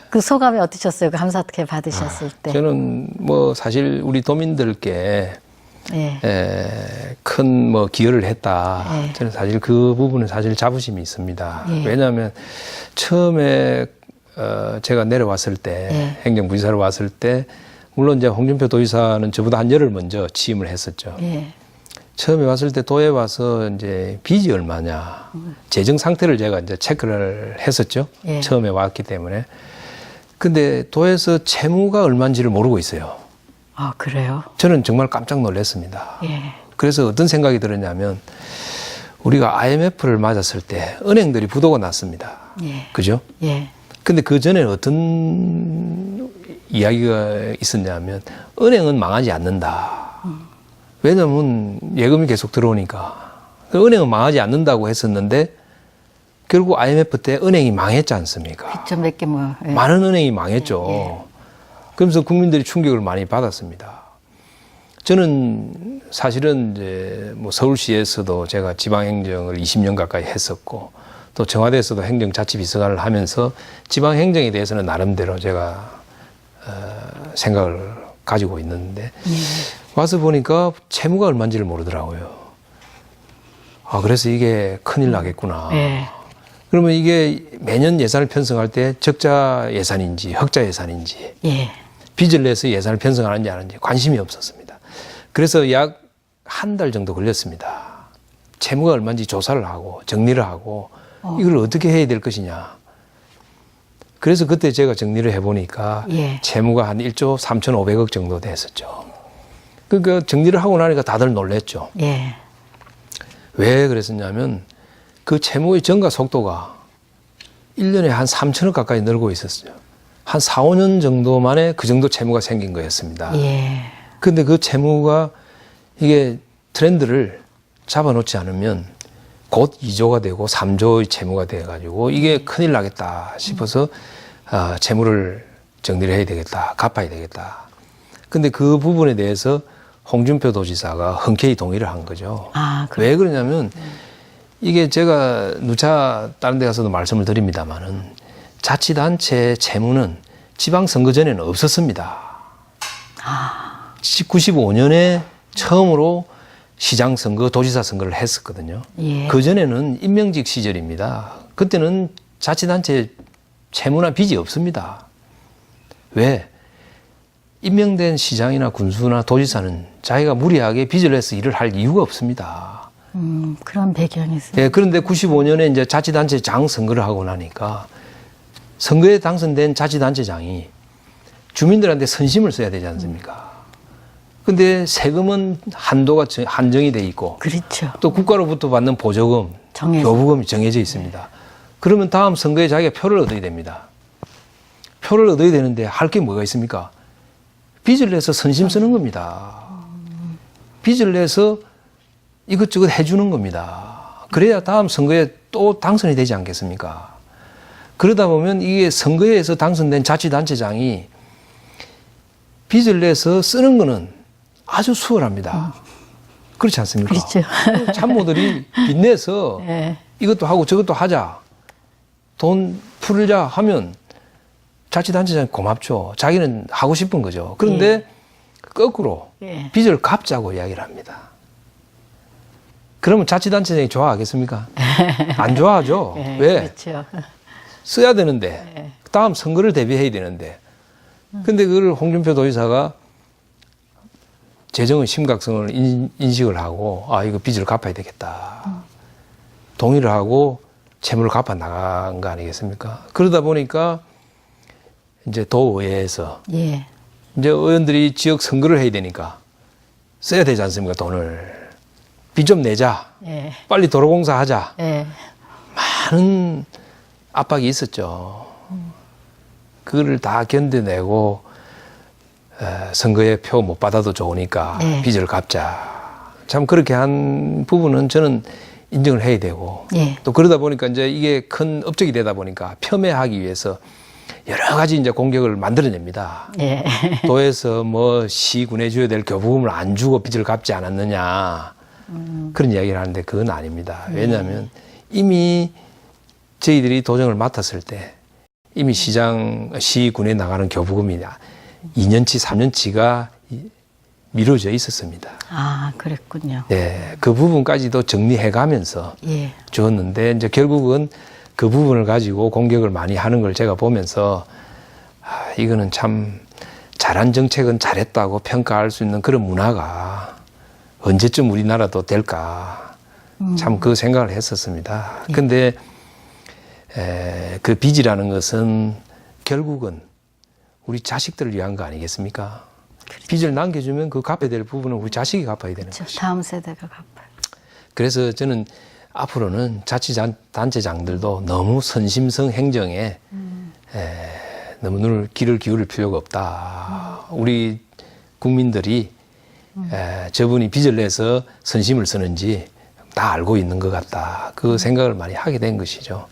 그 소감이 어떠셨어요? 그 감사세 받으셨을 때? 저는 뭐 사실 우리 도민들께 큰 뭐 기여를 했다. 저는 사실 그 부분은 사실 자부심이 있습니다. 왜냐하면 처음에 제가 내려왔을 때 행정부지사로 왔을 때 물론 이제 홍준표 도지사는 저보다 한 열흘 먼저 취임을 했었죠. 처음에 왔을 때 도에 와서 이제 빚이 얼마냐 재정 상태를 제가 이제 체크를 했었죠. 처음에 왔기 때문에. 근데 도에서 채무가 얼마인지를 모르고 있어요. 아, 그래요? 저는 정말 깜짝 놀랐습니다. 그래서 어떤 생각이 들었냐면 우리가 IMF를 맞았을 때 은행들이 부도가 났습니다. 그죠? 근데 그 전에 어떤 이야기가 있었냐면 은행은 망하지 않는다. 왜냐면 예금이 계속 들어오니까. 은행은 망하지 않는다고 했었는데 결국 IMF 때 은행이 망했지 않습니까? 그쵸, 몇 개 뭐. 많은 은행이 망했죠. 그러면서 국민들이 충격을 많이 받았습니다. 저는 사실은 이제 뭐 서울시에서도 제가 지방행정을 20년 가까이 했었고 또 청와대에서도 행정자치비서관을 하면서 지방행정에 대해서는 나름대로 제가 생각을 가지고 있는데 와서 보니까 채무가 얼마인지를 모르더라고요. 그래서 이게 큰일 나겠구나. 그러면 이게 매년 예산을 편성할 때 적자 예산인지 흑자 예산인지 빚을 내서 예산을 편성하는지 아는지 관심이 없었습니다. 그래서 약 한 달 정도 걸렸습니다. 채무가 얼마인지 조사를 하고 정리를 하고 이걸 어떻게 해야 될 것이냐. 그래서 그때 제가 정리를 해보니까 채무가 한 1조 3,500억 정도 됐었죠. 그러니까 정리를 하고 나니까 다들 놀랬죠. 왜 그랬었냐면 그 채무의 증가 속도가 1년에 한 3천억 가까이 늘고 있었어요. 한 4, 5년 정도 만에 그 정도 채무가 생긴 거였습니다. 근데 그 채무가 이게 트렌드를 잡아놓지 않으면 곧 2조가 되고 3조의 채무가 돼가지고 이게 큰일 나겠다 싶어서 채무를 정리를 해야 되겠다. 갚아야 되겠다. 근데 그 부분에 대해서 홍준표 도지사가 흔쾌히 동의를 한 거죠. 왜 그러냐면 이게 제가 누차 다른 데 가서도 말씀을 드립니다마는 자치단체 채무는 지방선거 전에는 없었습니다. 95년에 처음으로 시장 선거, 도지사 선거를 했었거든요. 그 전에는 임명직 시절입니다. 그때는 자치단체 채무나 빚이 없습니다. 왜? 임명된 시장이나 군수나 도지사는 자기가 무리하게 빚을 내서 일을 할 이유가 없습니다. 그런 배경이 있어요. 예, 그런데 95년에 이제 자치단체장 선거를 하고 나니까 선거에 당선된 자치단체장이 주민들한테 선심을 써야 되지 않습니까? 근데 세금은 한도가 한정이 돼 있고 그렇죠. 또 국가로부터 받는 보조금, 교부금이 정해져 있습니다. 그러면 다음 선거에 자기가 표를 얻어야 됩니다. 표를 얻어야 되는데 할 게 뭐가 있습니까? 빚을 내서 선심 쓰는 겁니다. 빚을 내서 이것저것 해주는 겁니다. 그래야 다음 선거에 또 당선이 되지 않겠습니까? 그러다 보면 이게 선거에서 당선된 자치단체장이 빚을 내서 쓰는 거는 아주 수월합니다. 그렇지 않습니까? 그렇죠. 참모들이 빚내서 네. 이것도 하고 저것도 하자. 돈 풀자 하면 자치단체장이 고맙죠. 자기는 하고 싶은 거죠. 그런데 거꾸로 빚을 갚자고 이야기를 합니다. 그러면 자치단체장이 좋아하겠습니까? 안 좋아하죠. 왜? 그렇죠. 써야 되는데 다음 선거를 대비해야 되는데 근데 그걸 홍준표 도지사가 재정의 심각성을 인식을 하고 아 이거 빚을 갚아야 되겠다. 동의를 하고 채무를 갚아 나간 거 아니겠습니까? 그러다 보니까 이제 도의회에서 예. 이제 의원들이 지역 선거를 해야 되니까 써야 되지 않습니까? 돈을. 빚 좀 내자. 예. 빨리 도로공사 하자. 예. 많은 압박이 있었죠. 그거를 다 견뎌내고 선거에 표 못 받아도 좋으니까 빚을 갚자. 참 그렇게 한 부분은 저는 인정을 해야 되고 또 그러다 보니까 이제 이게 큰 업적이 되다 보니까 폄훼하기 위해서 여러 가지 이제 공격을 만들어냅니다. 도에서 뭐 시군에 줘야 될 교부금을 안 주고 빚을 갚지 않았느냐. 그런 이야기를 하는데 그건 아닙니다. 왜냐하면 이미 저희들이 도정을 맡았을 때 이미 시군에 나가는 교부금이 2년치, 3년치가 미뤄져 있었습니다. 아, 그랬군요. 네, 그 부분까지도 정리해 가면서 주었는데 이제 결국은 그 부분을 가지고 공격을 많이 하는 걸 제가 보면서 아, 이거는 참 잘한 정책은 잘했다고 평가할 수 있는 그런 문화가 언제쯤 우리나라도 될까 참 그 생각을 했었습니다. 근데 그 빚이라는 것은 결국은 우리 자식들을 위한 거 아니겠습니까? 그렇죠. 빚을 남겨주면 그 갚아야 될 부분은 우리 자식이 갚아야 되는 그렇죠. 것이죠. 다음 세대가 갚아요. 그래서 저는 앞으로는 자치단체장들도 너무 선심성 행정에 너무 귀를 기울일 필요가 없다. 우리 국민들이 저분이 빚을 내서 선심을 쓰는지 다 알고 있는 것 같다. 그 생각을 많이 하게 된 것이죠.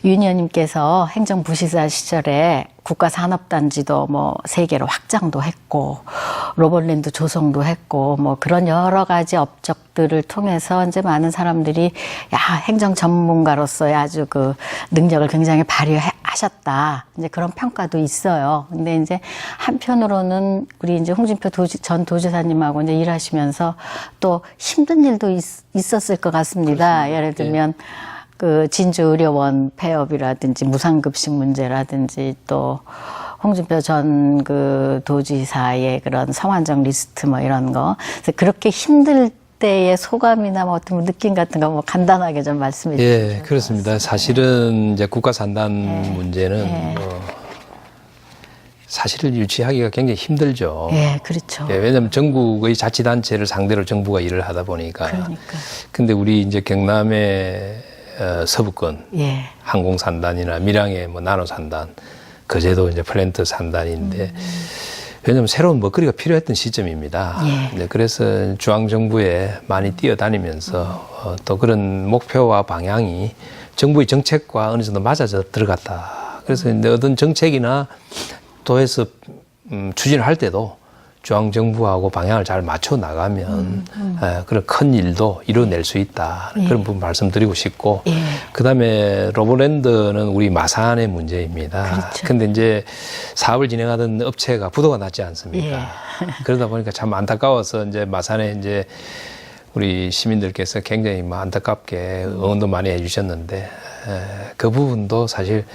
윤 의원님께서 행정부시사 시절에 국가산업단지도 뭐 3개로 확장도 했고 로봇랜드 조성도 했고 뭐 그런 여러 가지 업적들을 통해서 이제 많은 사람들이 야 행정 전문가로서의 아주 그 능력을 굉장히 발휘하셨다. 이제 그런 평가도 있어요. 근데 이제 한편으로는 우리 이제 홍준표 전 도지사님하고 이제 일하시면서 또 힘든 일도 있었을 것 같습니다. 그렇습니다. 예를 들면 그 진주의료원 폐업이라든지 무상급식 문제라든지 또 홍준표 전 그 도지사의 그런 성환정 리스트 뭐 이런 거. 그래서 그렇게 힘들 때의 소감이나 뭐 어떤 느낌 같은 거 뭐 간단하게 좀 말씀해 주시죠. 예, 그렇습니다. 사실은 이제 국가산단 문제는 사실을 유치하기가 굉장히 힘들죠. 예, 그렇죠. 예, 왜냐하면 전국의 자치단체를 상대로 정부가 일을 하다 보니까. 그러니까. 근데 우리 이제 경남의 서부권 항공산단이나 밀양의 뭐 나노산단, 거제도 이제 플랜트 산단인데 왜냐하면 새로운 먹거리가 필요했던 시점입니다. 네, 그래서 중앙정부에 많이 뛰어다니면서 또 그런 목표와 방향이 정부의 정책과 어느 정도 맞아져 들어갔다. 그래서 이제 어떤 정책이나 도에서 추진을 할 때도 중앙정부하고 방향을 잘 맞춰 나가면 그런 큰 일도 이뤄낼 수 있다. 그런 부분 말씀드리고 싶고 그다음에 로봇랜드는 우리 마산의 문제입니다. 그렇죠. 근데 이제 사업을 진행하던 업체가 부도가 났지 않습니까? 그러다 보니까 참 안타까워서 이제 마산에 이제 우리 시민들께서 굉장히 뭐 안타깝게 응원도 많이 해주셨는데 그 부분도 사실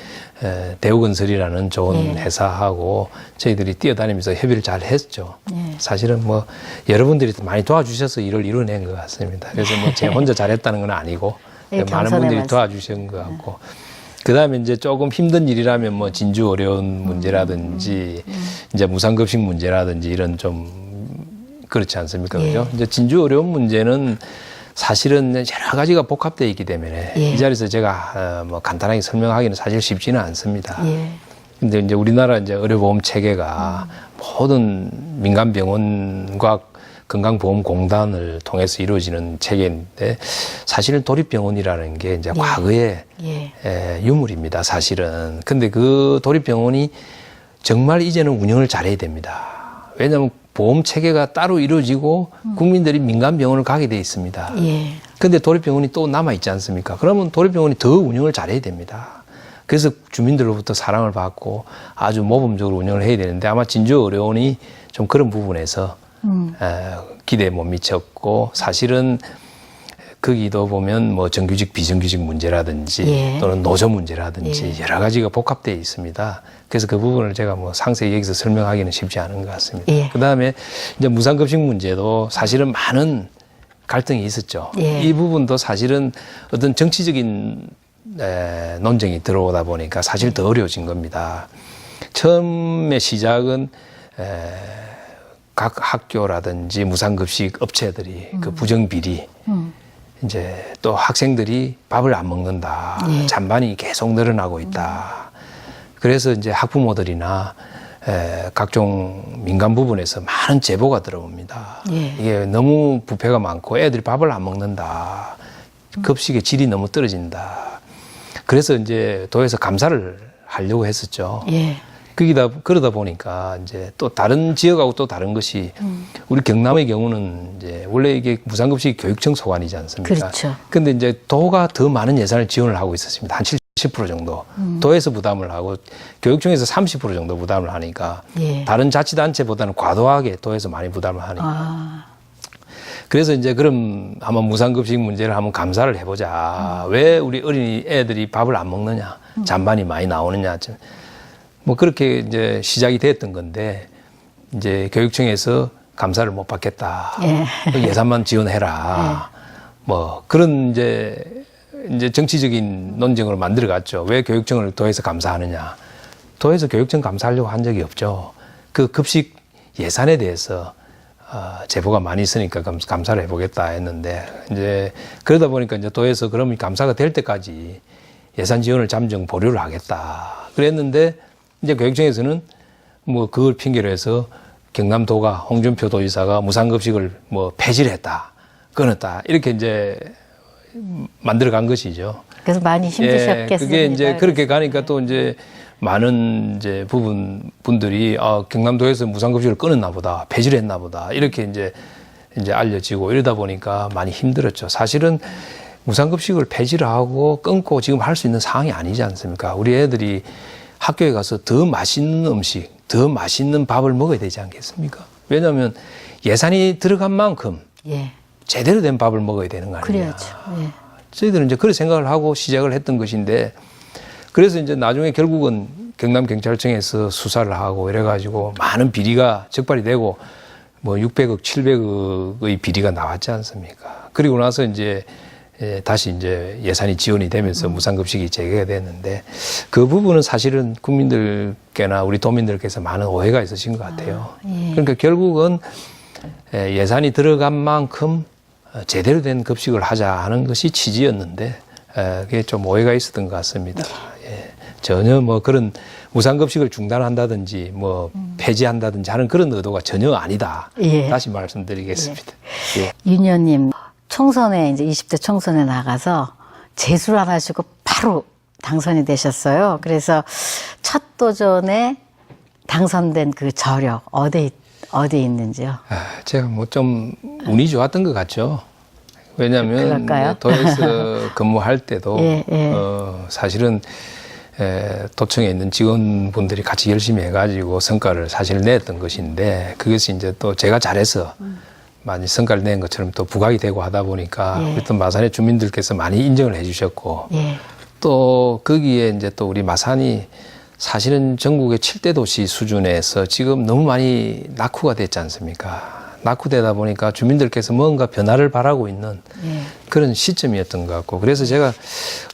대우건설이라는 좋은 예. 회사하고 저희들이 뛰어다니면서 협의를 잘 했죠. 예. 사실은 뭐 여러분들이 많이 도와주셔서 일을 이뤄낸 것 같습니다. 그래서 뭐 제가 혼자 잘했다는 건 아니고 예, 많은 겸손의 분들이 말씀. 도와주신 것 같고. 그다음에 이제 조금 힘든 일이라면 뭐 진주 어려운 문제라든지 이제 무상급식 문제라든지 이런 좀 그렇지 않습니까? 예. 그죠? 이제 진주 어려운 문제는 사실은 여러 가지가 복합되어 있기 때문에 예. 이 자리에서 제가 뭐 간단하게 설명하기는 사실 쉽지는 않습니다. 예. 근데 이제 우리나라 이제 의료보험 체계가 모든 민간 병원과 건강보험공단을 통해서 이루어지는 체계인데 사실은 도립병원이라는 게 이제 예. 과거에 예. 유물입니다. 사실은. 근데 그 도립병원이 정말 이제는 운영을 잘해야 됩니다. 왜냐하면 보험 체계가 따로 이루어지고 국민들이 민간 병원을 가게 돼 있습니다. 예. 근데 도립병원이 또 남아 있지 않습니까? 그러면 도립병원이 더 운영을 잘해야 됩니다. 그래서 주민들로부터 사랑을 받고 아주 모범적으로 운영을 해야 되는데 아마 진주의료원이 좀 그런 부분에서 기대에 못 미쳤고 사실은 거기도 보면 뭐 정규직 비정규직 문제라든지 예. 또는 노조 문제라든지 예. 여러 가지가 복합되어 있습니다. 그래서 그 부분을 제가 뭐 상세히 여기서 설명하기는 쉽지 않은 것 같습니다. 예. 그다음에 이제 무상급식 문제도 사실은 많은 갈등이 있었죠. 예. 이 부분도 사실은 어떤 정치적인 논쟁이 들어오다 보니까 사실 더 어려워진 겁니다. 처음에 시작은 각 학교라든지 무상급식 업체들이 그 부정비리 이제 또 학생들이 밥을 안 먹는다. 예. 잔반이 계속 늘어나고 있다. 그래서 이제 학부모들이나 각종 민간 부분에서 많은 제보가 들어옵니다. 예. 이게 너무 부패가 많고 애들이 밥을 안 먹는다. 급식의 질이 너무 떨어진다. 그래서 이제 도에서 감사를 하려고 했었죠. 예. 그러다 보니까 이제 또 다른 지역하고 또 다른 것이 우리 경남의 경우는 이제 원래 이게 무상급식이 교육청 소관이지 않습니까? 그렇죠. 근데 이제 도가 더 많은 예산을 지원을 하고 있었습니다. 한 70% 정도. 도에서 부담을 하고 교육청에서 30% 정도 부담을 하니까 예. 다른 자치단체보다는 과도하게 도에서 많이 부담을 하니까. 아. 그래서 이제 그럼 한번 무상급식 문제를 한번 감사를 해보자. 왜 우리 어린이 애들이 밥을 안 먹느냐? 잔반이 많이 나오느냐? 뭐 그렇게 이제 시작이 됐던 건데 이제 교육청에서 감사를 못 받겠다. 예. 예산만 지원해라. 뭐 그런 이제 정치적인 논쟁으로 만들어갔죠. 왜 교육청을 도에서 감사하느냐? 도에서 교육청 감사하려고 한 적이 없죠. 그 급식 예산에 대해서 제보가 많이 있으니까 감사를 해보겠다 했는데 이제 그러다 보니까 이제 도에서 그러면 감사가 될 때까지 예산 지원을 잠정 보류를 하겠다. 그랬는데 이제 교육청에서는 뭐 그걸 핑계로 해서 경남도가 홍준표 도지사가 무상급식을 뭐 폐지를 했다, 끊었다 이렇게 이제 만들어간 것이죠. 그래서 많이 힘드셨겠습니다. 그게 이제 그렇게 가니까 또 이제 많은 이제 분들이 경남도에서 무상급식을 끊었나 보다, 폐지를 했나 보다 이렇게 이제 알려지고 이러다 보니까 많이 힘들었죠. 사실은 무상급식을 폐지를 하고 끊고 지금 할 수 있는 상황이 아니지 않습니까? 우리 애들이 학교에 가서 더 맛있는 음식, 더 맛있는 밥을 먹어야 되지 않겠습니까? 왜냐하면 예산이 들어간 만큼 예. 제대로 된 밥을 먹어야 되는 거 아니냐. 그래야죠. 예. 저희들은 이제 그런 생각을 하고 시작을 했던 것인데 그래서 이제 나중에 결국은 경남경찰청에서 수사를 하고 이래가지고 많은 비리가 적발이 되고 뭐 600억, 700억의 비리가 나왔지 않습니까? 그리고 나서 이제 다시 이제 예산이 지원이 되면서 무상급식이 재개가 됐는데 그 부분은 사실은 국민들께나 우리 도민들께서 많은 오해가 있으신 것 같아요. 예. 그러니까 결국은 예산이 들어간 만큼 제대로 된 급식을 하자 하는 것이 취지였는데 그게 좀 오해가 있었던 것 같습니다. 예. 전혀 뭐 그런 무상급식을 중단한다든지 뭐 폐지한다든지 하는 그런 의도가 전혀 아니다. 예. 다시 말씀드리겠습니다. 예. 윤 의원님 총선에 이제 20대 총선에 나가서 재수를 안 하시고 바로 당선이 되셨어요. 그래서 첫 도전에 당선된 그 저력 어디에 있는지요? 제가 뭐 좀 운이 좋았던 것 같죠. 왜냐하면 그럴까요? 도에서 근무할 때도 예, 예. 사실은 도청에 있는 직원분들이 같이 열심히 해가지고 성과를 사실 냈던 것인데 그것이 이제 또 제가 잘해서 많이 성과를 낸 것처럼 또 부각이 되고 하다 보니까 예. 어떤 마산의 주민들께서 많이 인정을 해주셨고 예. 또 거기에 이제 또 우리 마산이 사실은 전국의 7대 도시 수준에서 지금 너무 많이 낙후가 됐지 않습니까? 낙후되다 보니까 주민들께서 뭔가 변화를 바라고 있는 그런 시점이었던 것 같고, 그래서 제가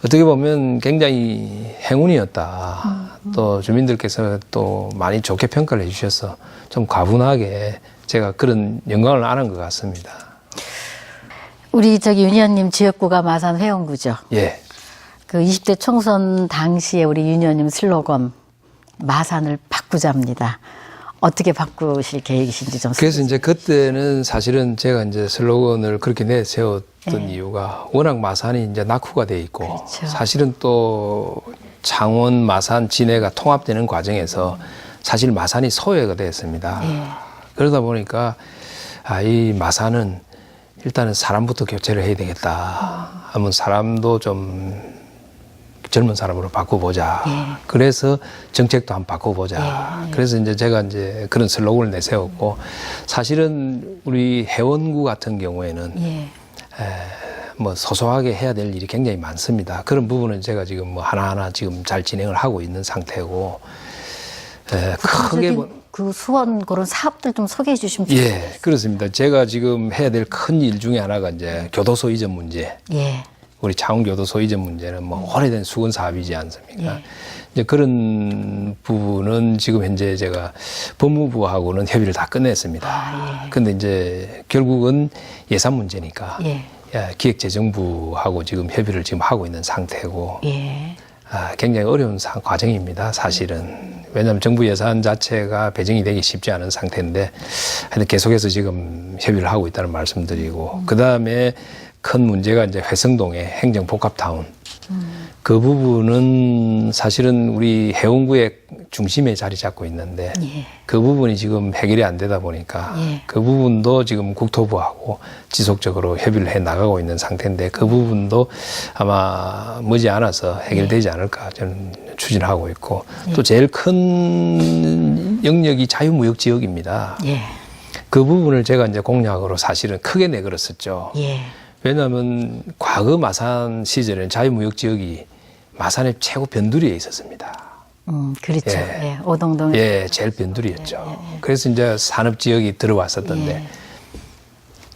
어떻게 보면 굉장히 행운이었다. 또 주민들께서 또 많이 좋게 평가를 해주셔서 좀 과분하게 제가 그런 영광을 안은 것 같습니다. 우리 윤 의원님 지역구가 마산 회원구죠. 예. 그 20대 총선 당시에 우리 윤 의원님 슬로건 마산을 바꾸자입니다. 어떻게 바꾸실 계획이신지 좀. 그래서 이제 그때는 사실은 제가 이제 슬로건을 그렇게 내세웠던 이유가 워낙 마산이 이제 낙후가 돼 있고, 그렇죠. 사실은 또 창원, 마산, 진해가 통합되는 과정에서 사실 마산이 소외가 됐습니다. 그러다 보니까 이 마산은 일단은 사람부터 교체를 해야 되겠다. 한번 사람도 좀 젊은 사람으로 바꿔보자. 그래서 정책도 한번 바꿔보자. 그래서 이제 제가 이제 그런 슬로건을 내세웠고, 사실은 우리 회원구 같은 경우에는 뭐 소소하게 해야 될 일이 굉장히 많습니다. 그런 부분은 제가 지금 뭐 하나하나 지금 잘 진행을 하고 있는 상태고, 크게 그 수원 그런 사업들 좀 소개해 주시면 좋겠어요. 예, 그렇습니다. 제가 지금 해야 될 큰 일 중에 하나가 이제 교도소 이전 문제. 우리 창원교도소 이전 문제는 뭐 오래된 수건 사업이지 않습니까? 이제 그런 부분은 지금 현재 제가 법무부하고는 협의를 다 끝냈습니다. 근데 이제 결국은 예산 문제니까 기획재정부하고 지금 협의를 지금 하고 있는 상태고, 굉장히 어려운 과정입니다, 사실은. 왜냐하면 정부 예산 자체가 배정이 되기 쉽지 않은 상태인데, 하여튼 계속해서 지금 협의를 하고 있다는 말씀드리고, 그 다음에 큰 문제가 이제 회성동의 행정복합타운. 그 부분은 사실은 우리 해운구의 중심에 자리 잡고 있는데, 그 부분이 지금 해결이 안 되다 보니까 그 부분도 지금 국토부하고 지속적으로 협의를 해 나가고 있는 상태인데, 그 부분도 아마 머지않아서 해결되지 않을까 저는 추진하고 있고, 또 제일 큰 영역이 자유무역지역입니다. 그 부분을 제가 이제 공약으로 사실은 크게 내걸었었죠. 왜냐하면 과거 마산 시절에는 자유무역지역이 마산의 최고 변두리에 있었습니다. 그렇죠. 오동동. 제일 변두리였죠. 그래서 이제 산업지역이 들어왔었던데,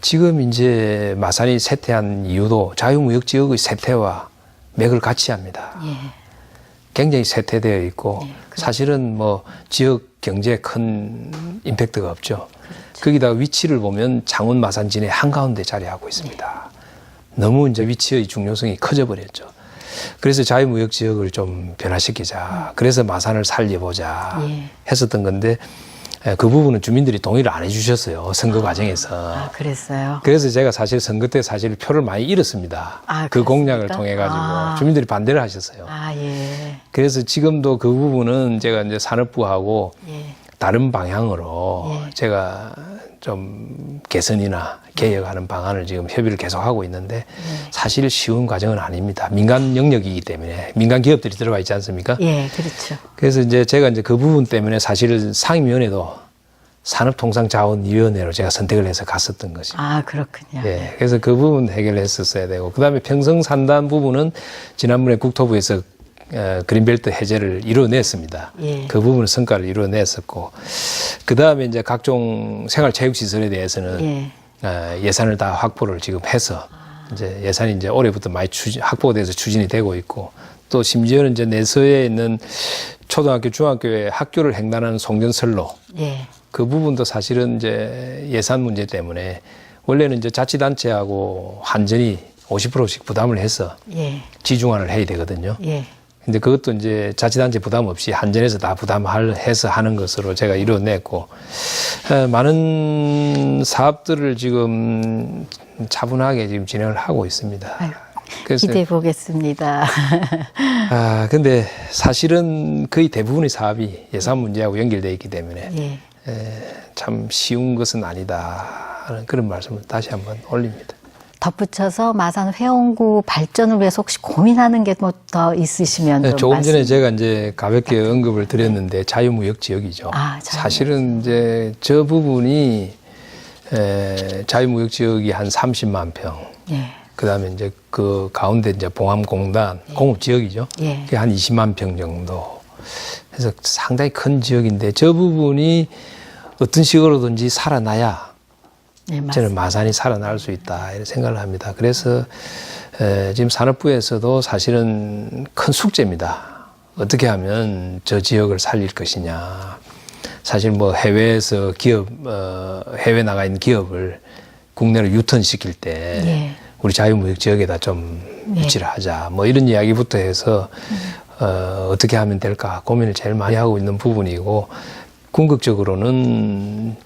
지금 이제 마산이 쇠퇴한 이유도 자유무역지역의 쇠퇴와 맥을 같이 합니다. 굉장히 쇠퇴되어 있고, 사실은 뭐 지역 경제에 큰 임팩트가 없죠. 거기다가 위치를 보면 창원, 마산, 진해 한가운데 자리하고 있습니다. 너무 이제 위치의 중요성이 커져 버렸죠. 그래서 자유무역지역을 좀 변화시키자. 그래서 마산을 살려보자 했었던 건데, 그 부분은 주민들이 동의를 안 해주셨어요, 선거 과정에서. 그랬어요. 그래서 제가 사실 선거 때 사실 표를 많이 잃었습니다. 그 공약을 통해 가지고 주민들이 반대를 하셨어요. 그래서 지금도 그 부분은 제가 이제 산업부하고 다른 방향으로 제가 좀 개선이나 개혁하는 방안을 지금 협의를 계속하고 있는데, 사실 쉬운 과정은 아닙니다. 민간 영역이기 때문에 민간 기업들이 들어가 있지 않습니까? 그렇죠. 그래서 이제 제가 이제 그 부분 때문에 사실 상임위원회도 산업통상자원위원회로 제가 선택을 해서 갔었던 것이. 그렇군요. 그래서 그 부분 해결했었어야 되고, 그 다음에 평성산단 부분은 지난번에 국토부에서 그린벨트 해제를 이뤄냈습니다. 그 부분은 성과를 이뤄냈었고, 그 다음에 이제 각종 생활체육시설에 대해서는 예산을 다 확보를 지금 해서 이제 예산이 이제 올해부터 많이 확보가 돼서 추진이 되고 있고, 또 심지어는 이제 내서에 있는 초등학교, 중학교에 학교를 횡단하는 송전선로, 그 부분도 사실은 이제 예산 문제 때문에 원래는 이제 자치단체하고 완전히 50%씩 부담을 해서 지중화를 해야 되거든요. 근데 그것도 이제 자치단체 부담 없이 한전에서 다 부담해서 하는 것으로 제가 이뤄냈고, 많은 사업들을 지금 차분하게 지금 진행을 하고 있습니다. 기대해 보겠습니다. 근데 사실은 거의 대부분의 사업이 예산 문제하고 연결되어 있기 때문에 참 쉬운 것은 아니다 하는 그런 말씀을 다시 한번 올립니다. 덧붙여서 마산 회원구 발전을 위해서 혹시 고민하는 게 뭐 더 있으시면 조금 전에 제가 이제 가볍게 언급을 드렸는데 자유무역 지역이죠. 사실은 이제 저 부분이 자유무역 지역이 한 30만 평, 그다음에 이제 그 가운데 이제 봉암공단 공업 지역이죠. 그게 한 20만 평 정도. 그래서 상당히 큰 지역인데 저 부분이 어떤 식으로든지 살아나야 저는 마산이 살아날 수 있다 이런 생각을 합니다. 그래서 지금 산업부에서도 사실은 큰 숙제입니다. 어떻게 하면 저 지역을 살릴 것이냐. 사실 뭐 해외에서 해외 나가 있는 기업을 국내로 유턴시킬 때 우리 자유무역 지역에다 좀 유치를 하자. 뭐 이런 이야기부터 해서 어떻게 하면 될까 고민을 제일 많이 하고 있는 부분이고, 궁극적으로는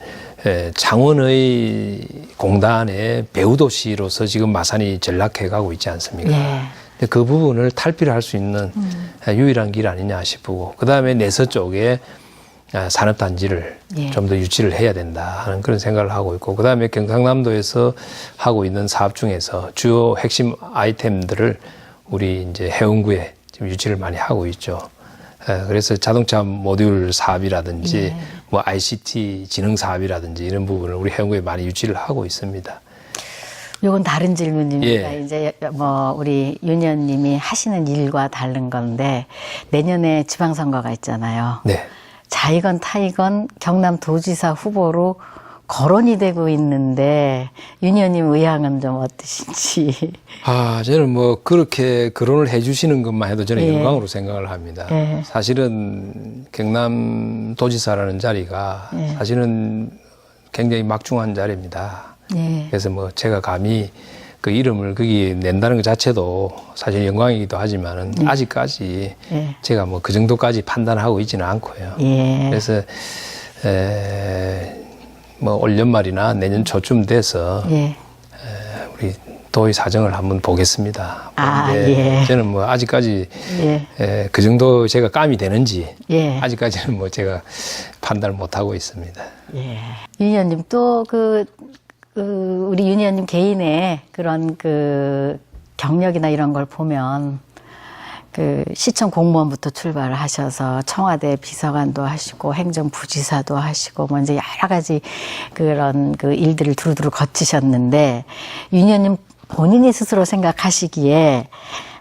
창원의 공단의 배후도시로서 지금 마산이 전락해 가고 있지 않습니까? 근데 그 부분을 탈피를 할 수 있는 유일한 길 아니냐 싶고, 그 다음에 내서 쪽에 산업단지를 좀 더 유치를 해야 된다 하는 그런 생각을 하고 있고, 그 다음에 경상남도에서 하고 있는 사업 중에서 주요 핵심 아이템들을 우리 이제 해운구에 지금 유치를 많이 하고 있죠. 그래서 자동차 모듈 사업이라든지 뭐 ICT 지능 사업이라든지 이런 부분을 우리 해운구에 많이 유치를 하고 있습니다. 이건 다른 질문입니다. 이제 뭐 우리 윤 의원님이 하시는 일과 다른 건데, 내년에 지방선거가 있잖아요. 자이건 타이건 경남도지사 후보로 거론이 되고 있는데 윤 의원님 의향은 좀 어떠신지? 저는 뭐 그렇게 거론을 해주시는 것만 해도 저는 영광으로 생각을 합니다. 사실은 경남도지사라는 자리가 사실은 굉장히 막중한 자리입니다. 그래서 뭐 제가 감히 그 이름을 거기 낸다는 것 자체도 사실 영광이기도 하지만은 아직까지 제가 뭐 그 정도까지 판단하고 있지는 않고요. 그래서 뭐 올 연말이나 내년 초쯤 돼서 우리 도의 사정을 한번 보겠습니다. 저는 뭐 아직까지 그 정도 제가 감이 되는지 아직까지는 뭐 제가 판단을 못 하고 있습니다. 윤 의원님 또 우리 윤 의원님 개인의 그런 경력이나 이런 걸 보면 시청 공무원부터 출발을 하셔서 청와대 비서관도 하시고 행정부지사도 하시고 뭐 이제 여러 가지 그런 일들을 두루두루 거치셨는데, 윤 의원님 본인이 스스로 생각하시기에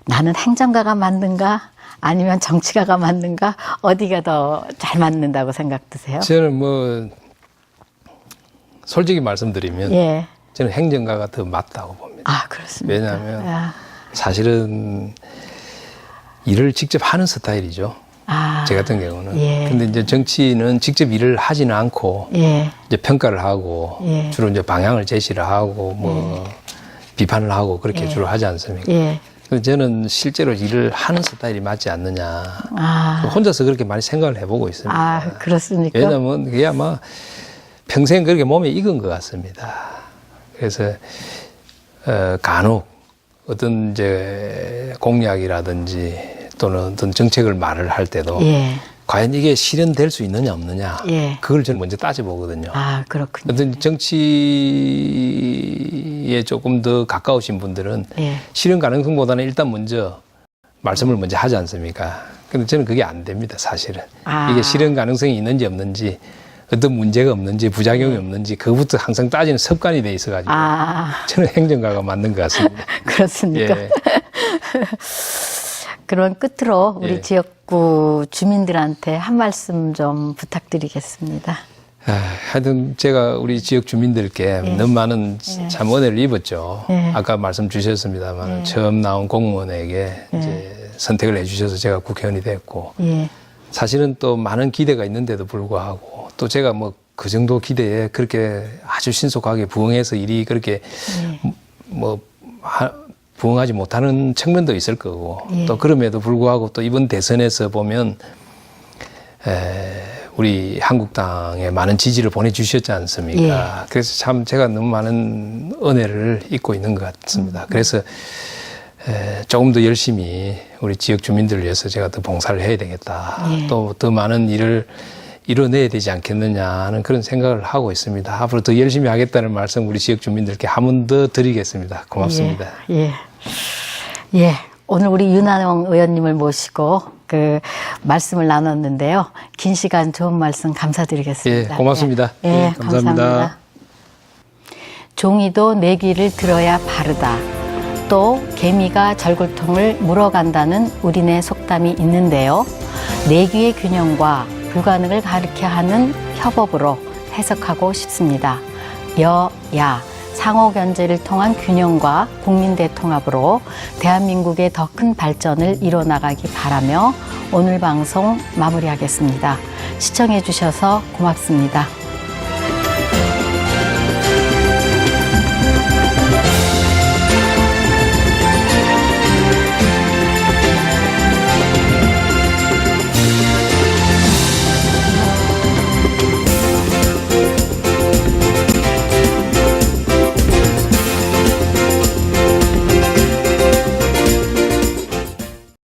나는 행정가가 맞는가 아니면 정치가가 맞는가, 어디가 더 잘 맞는다고 생각 드세요? 저는 뭐 솔직히 말씀드리면 저는 행정가가 더 맞다고 봅니다. 그렇습니까? 왜냐하면 사실은 일을 직접 하는 스타일이죠. 제 같은 경우는. 근데 이제 정치는 직접 일을 하지는 않고 이제 평가를 하고 주로 이제 방향을 제시를 하고 뭐 비판을 하고 그렇게 주로 하지 않습니까? 그래서 저는 실제로 일을 하는 스타일이 맞지 않느냐. 혼자서 그렇게 많이 생각을 해보고 있습니다. 그렇습니까? 왜냐하면 그게 아마 평생 그렇게 몸에 익은 것 같습니다. 그래서 간혹 어떤 이제 공약이라든지 또는 어떤 정책을 말을 할 때도 과연 이게 실현될 수 있느냐 없느냐 그걸 저는 먼저 따져보거든요. 그렇군요. 어떤 정치에 조금 더 가까우신 분들은 실현 가능성보다는 일단 먼저 말씀을 먼저 하지 않습니까? 근데 저는 그게 안 됩니다, 사실은. 이게 실현 가능성이 있는지 없는지, 어떤 문제가 없는지 부작용이 없는지 그것부터 항상 따지는 습관이 돼 있어가지고 저는 행정가가 맞는 것 같습니다. 그렇습니까? 그런 끝으로 우리 지역구 주민들한테 한 말씀 좀 부탁드리겠습니다. 하여튼 제가 우리 지역 주민들께 너무 많은 참 은혜를 입었죠. 아까 말씀 주셨습니다만 처음 나온 공무원에게 이제 선택을 해주셔서 제가 국회의원이 됐고 사실은 또 많은 기대가 있는데도 불구하고 또 제가 뭐 그 정도 기대에 그렇게 아주 신속하게 부응해서 일이 그렇게 부응하지 못하는 측면도 있을 거고 또 그럼에도 불구하고 또 이번 대선에서 보면 우리 한국당에 많은 지지를 보내주셨지 않습니까? 그래서 참 제가 너무 많은 은혜를 입고 있는 것 같습니다. 그래서 조금 더 열심히 우리 지역 주민들을 위해서 제가 더 봉사를 해야 되겠다. 또 더 많은 일을 이뤄내야 되지 않겠느냐 하는 그런 생각을 하고 있습니다. 앞으로 더 열심히 하겠다는 말씀 우리 지역 주민들께 한 번 더 드리겠습니다. 고맙습니다. 오늘 우리 윤한홍 의원님을 모시고 말씀을 나눴는데요. 긴 시간 좋은 말씀 감사드리겠습니다. 고맙습니다. 감사합니다. 종이도 내 길을 들어야 바르다. 또 개미가 절굴통을 물어간다는 우리네 속담이 있는데요. 내귀의 균형과 불가능을 가리켜 하는 협업으로 해석하고 싶습니다. 여야 상호 견제를 통한 균형과 국민 대통합으로 대한민국의 더 큰 발전을 이뤄나가기 바라며 오늘 방송 마무리하겠습니다. 시청해 주셔서 고맙습니다.